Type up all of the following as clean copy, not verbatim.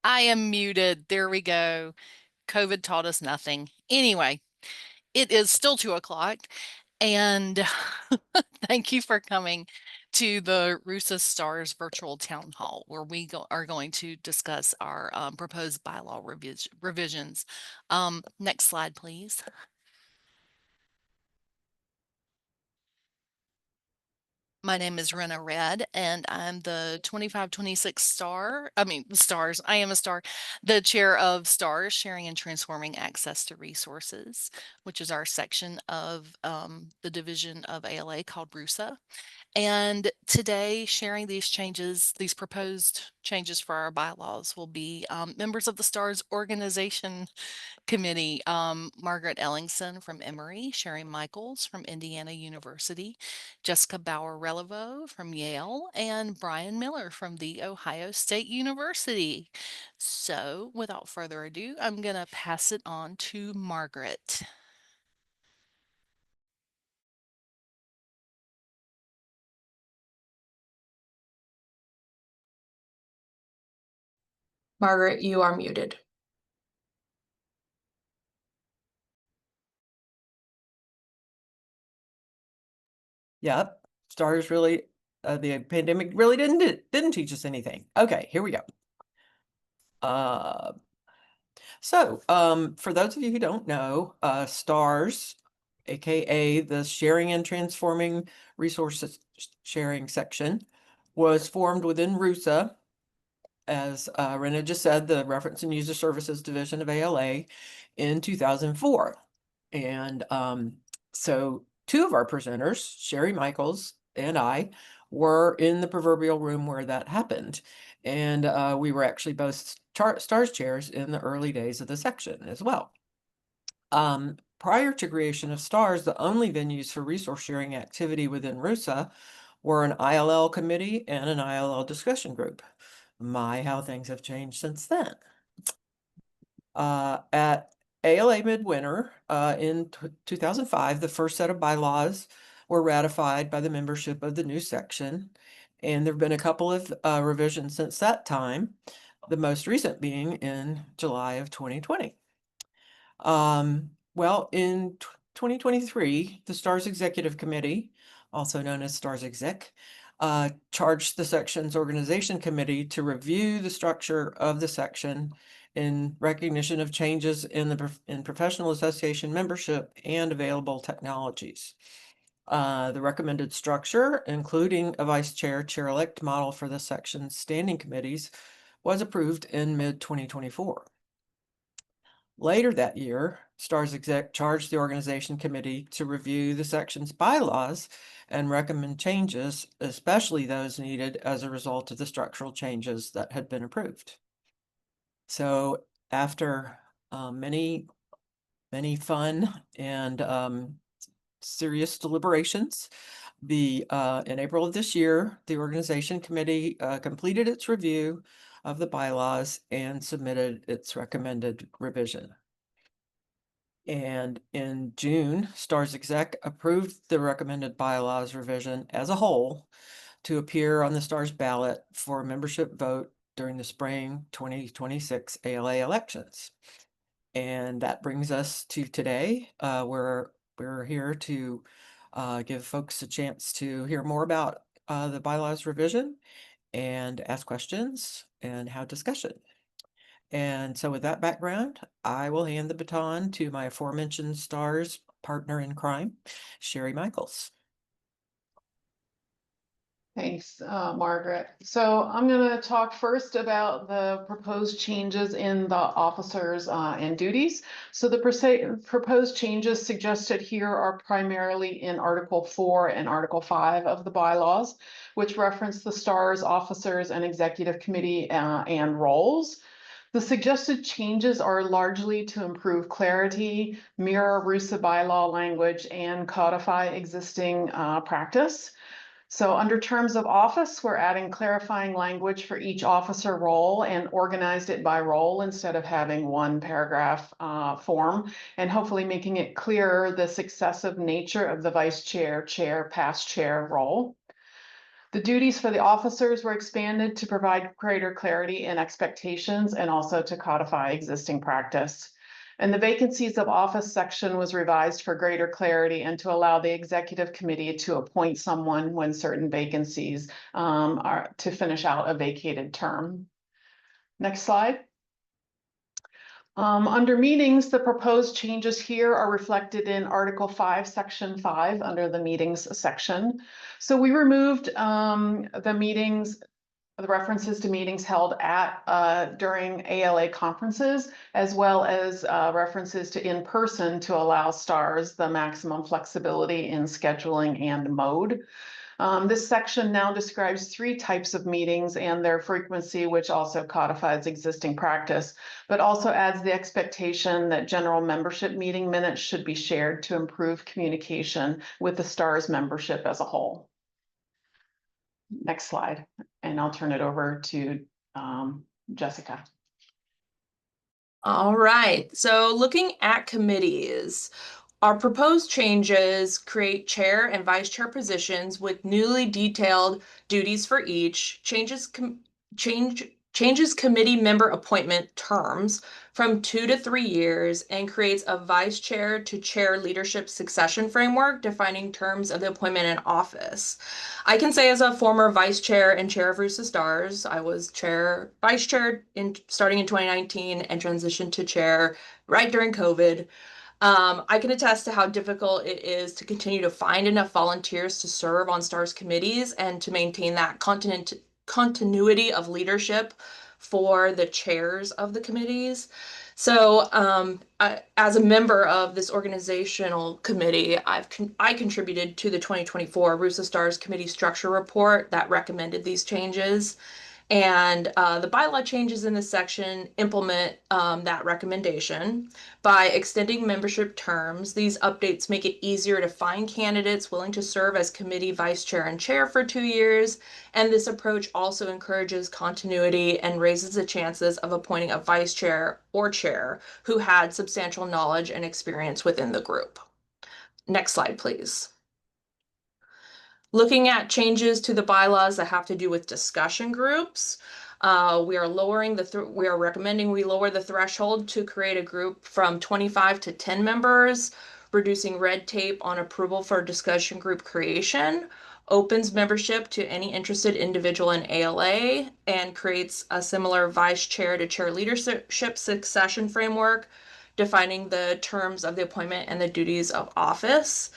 I am muted. There we go. COVID taught us nothing. Anyway, it is still 2 o'clock, and thank you for coming to the RUSA Stars virtual town hall, where we are going to discuss our proposed bylaw revisions. Next slide, please. My name is Rena Red, and I'm the 25-26 stars. I am a star, the chair of STARS, Sharing and Transforming Access to Resources, which is our section of the division of ALA called RUSA. And today, sharing these changes, these proposed changes for our bylaws, will be members of the STARS organization committee, Margaret Ellingson from Emory, Sherry Michaels from Indiana University, Jessica Bauer-Relevo from Yale, and Brian Miller from The Ohio State University. So without further ado, I'm going to pass it on to Margaret. Margaret, you are muted. Yep, STARS really, the pandemic really didn't teach us anything. Okay, here we go. For those of you who don't know, STARS, aka the Sharing and Transforming Resources Sharing section, was formed within RUSA, as Rena just said, the Reference and User Services Division of ALA, in 2004. And so two of our presenters, Sherry Michaels and I, were in the proverbial room where that happened. And we were actually both STARS chairs in the early days of the section as well. Prior to creation of STARS, the only venues for resource sharing activity within RUSA were an ILL committee and an ILL discussion group. My, how things have changed since then. At ALA Midwinter in 2005, the first set of bylaws were ratified by the membership of the new section, and there have been a couple of revisions since that time, the most recent being in July of 2020. Well, in 2023, the STARS Executive Committee, also known as STARS Exec, charged the section's organization committee to review the structure of the section in recognition of changes in professional association membership and available technologies. The recommended structure, including a vice chair, chair-elect model for the section's standing committees, was approved in mid-2024. Later that year, STARS Exec charged the organization committee to review the section's bylaws and recommend changes, especially those needed as a result of the structural changes that had been approved. So after many fun and serious deliberations, in April of this year, the organization committee completed its review of the bylaws and submitted its recommended revision. And in June, STARS Exec approved the recommended bylaws revision as a whole to appear on the STARS ballot for a membership vote during the spring 2026 ALA elections. And that brings us to today, where we're here to give folks a chance to hear more about the bylaws revision and ask questions and have discussion. And so with that background, I will hand the baton to my aforementioned STARS partner in crime, Sherry Michaels. Thanks, Margaret. So I'm going to talk first about the proposed changes in the officers and duties. So the proposed changes suggested here are primarily in Article 4 and Article 5 of the bylaws, which reference the STARS officers and executive committee and roles. The suggested changes are largely to improve clarity, mirror RUSA bylaw language, and codify existing practice. So under terms of office, we're adding clarifying language for each officer role and organized it by role instead of having one paragraph form, and hopefully making it clearer the successive nature of the vice chair, chair, past chair role. The duties for the officers were expanded to provide greater clarity and expectations and also to codify existing practice. And the vacancies of office section was revised for greater clarity and to allow the executive committee to appoint someone when certain vacancies are to finish out a vacated term. Next slide. Under meetings, the proposed changes here are reflected in Article 5, Section 5, under the meetings section. So we removed the references to meetings held at during ALA conferences, as well as references to in person to allow STARS the maximum flexibility in scheduling and mode. This section now describes 3 types of meetings and their frequency, which also codifies existing practice, but also adds the expectation that general membership meeting minutes should be shared to improve communication with the STARS membership as a whole. Next slide, and I'll turn it over to Jessica. All right, so looking at committees, our proposed changes create chair and vice chair positions with newly detailed duties for each, changes committee member appointment terms from 2 to 3 years, and creates a vice chair to chair leadership succession framework defining terms of the appointment in office. I can say as a former vice chair and chair of RUSA STARS, I was vice chair starting in 2019 and transitioned to chair right during COVID. I can attest to how difficult it is to continue to find enough volunteers to serve on STARS committees and to maintain that continuity of leadership for the chairs of the committees. So as a member of this organizational committee, I contributed to the 2024 RUSA STARS committee structure report that recommended these changes. And the bylaw changes in this section implement that recommendation. By extending membership terms, these updates make it easier to find candidates willing to serve as committee vice chair and chair for 2 years. And this approach also encourages continuity and raises the chances of appointing a vice chair or chair who had substantial knowledge and experience within the group. Next slide, please. Looking at changes to the bylaws that have to do with discussion groups, we are recommending we lower the threshold to create a group from 25 to 10 members, reducing red tape on approval for discussion group creation, opens membership to any interested individual in ALA, and creates a similar vice chair to chair leadership succession framework, defining the terms of the appointment and the duties of office.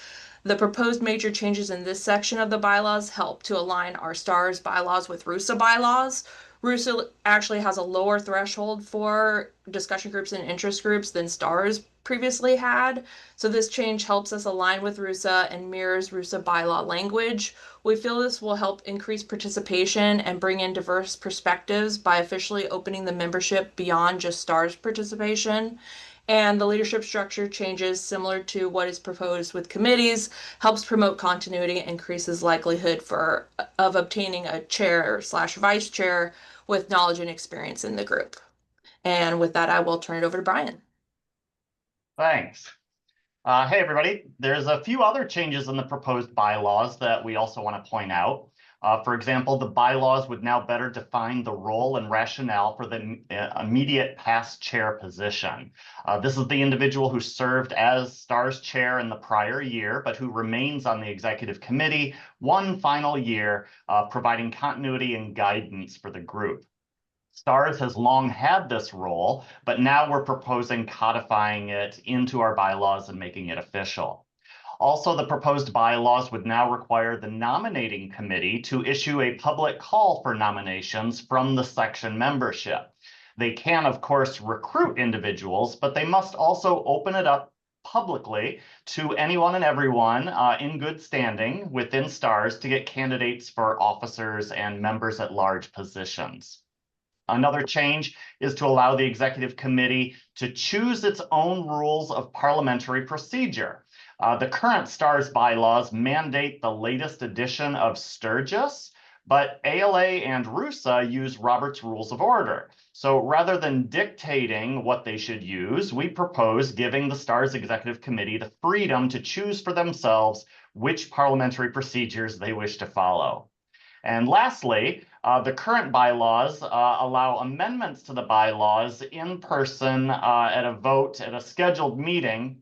The proposed major changes in this section of the bylaws help to align our STARS bylaws with RUSA bylaws. RUSA actually has a lower threshold for discussion groups and interest groups than STARS previously had. So this change helps us align with RUSA and mirrors RUSA bylaw language. We feel this will help increase participation and bring in diverse perspectives by officially opening the membership beyond just STARS participation. And the leadership structure changes similar to what is proposed with committees, helps promote continuity, increases likelihood of obtaining a chair/vice chair with knowledge and experience in the group. And with that, I will turn it over to Brian. Thanks. Hey, everybody. There's a few other changes in the proposed bylaws that we also want to point out. For example, the bylaws would now better define the role and rationale for the immediate past chair position. This is the individual who served as STARS chair in the prior year, but who remains on the executive committee one final year, providing continuity and guidance for the group. STARS has long had this role, but now we're proposing codifying it into our bylaws and making it official. Also, the proposed bylaws would now require the nominating committee to issue a public call for nominations from the section membership. They can, of course, recruit individuals, but they must also open it up publicly to anyone and everyone in good standing within STARS to get candidates for officers and members at large positions. Another change is to allow the executive committee to choose its own rules of parliamentary procedure. The current STARS bylaws mandate the latest edition of Sturgis, but ALA and RUSA use Robert's Rules of Order. So rather than dictating what they should use, we propose giving the STARS Executive Committee the freedom to choose for themselves which parliamentary procedures they wish to follow. And lastly, the current bylaws allow amendments to the bylaws in person at a vote at a scheduled meeting,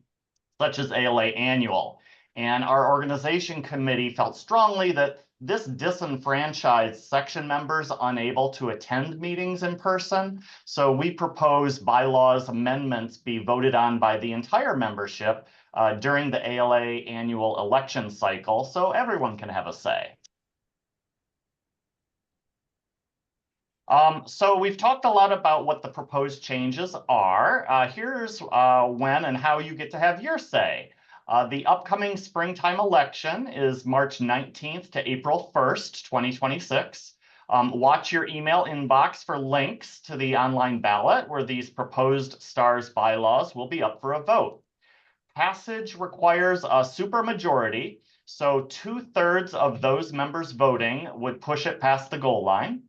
such as ALA annual. And our organization committee felt strongly that this disenfranchised section members unable to attend meetings in person. So we propose bylaws amendments be voted on by the entire membership during the ALA annual election cycle, so everyone can have a say. So we've talked a lot about what the proposed changes are. Here's when and how you get to have your say. The upcoming springtime election is March 19th to April 1st, 2026. Watch your email inbox for links to the online ballot where these proposed STARS bylaws will be up for a vote. Passage requires a supermajority, so 2/3 of those members voting would push it past the goal line.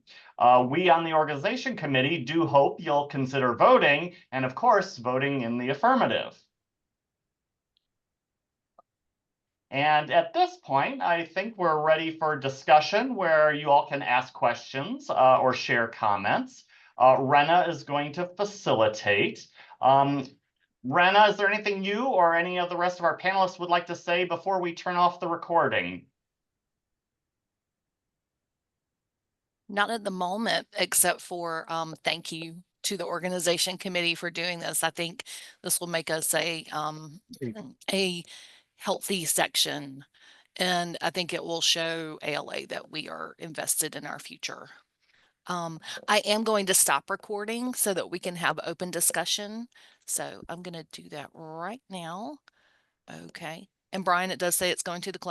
We on the organization committee do hope you'll consider voting, and of course, voting in the affirmative. And at this point, I think we're ready for discussion where you all can ask questions or share comments. Rena is going to facilitate. Rena, is there anything you or any of the rest of our panelists would like to say before we turn off the recording? Not at the moment, except for thank you to the organization committee for doing this. I think this will make us a healthy section, and I think it will show ALA that we are invested in our future. I am going to stop recording so that we can have open discussion. So I'm going to do that right now. Okay. And Brian, it does say it's going to the cloud.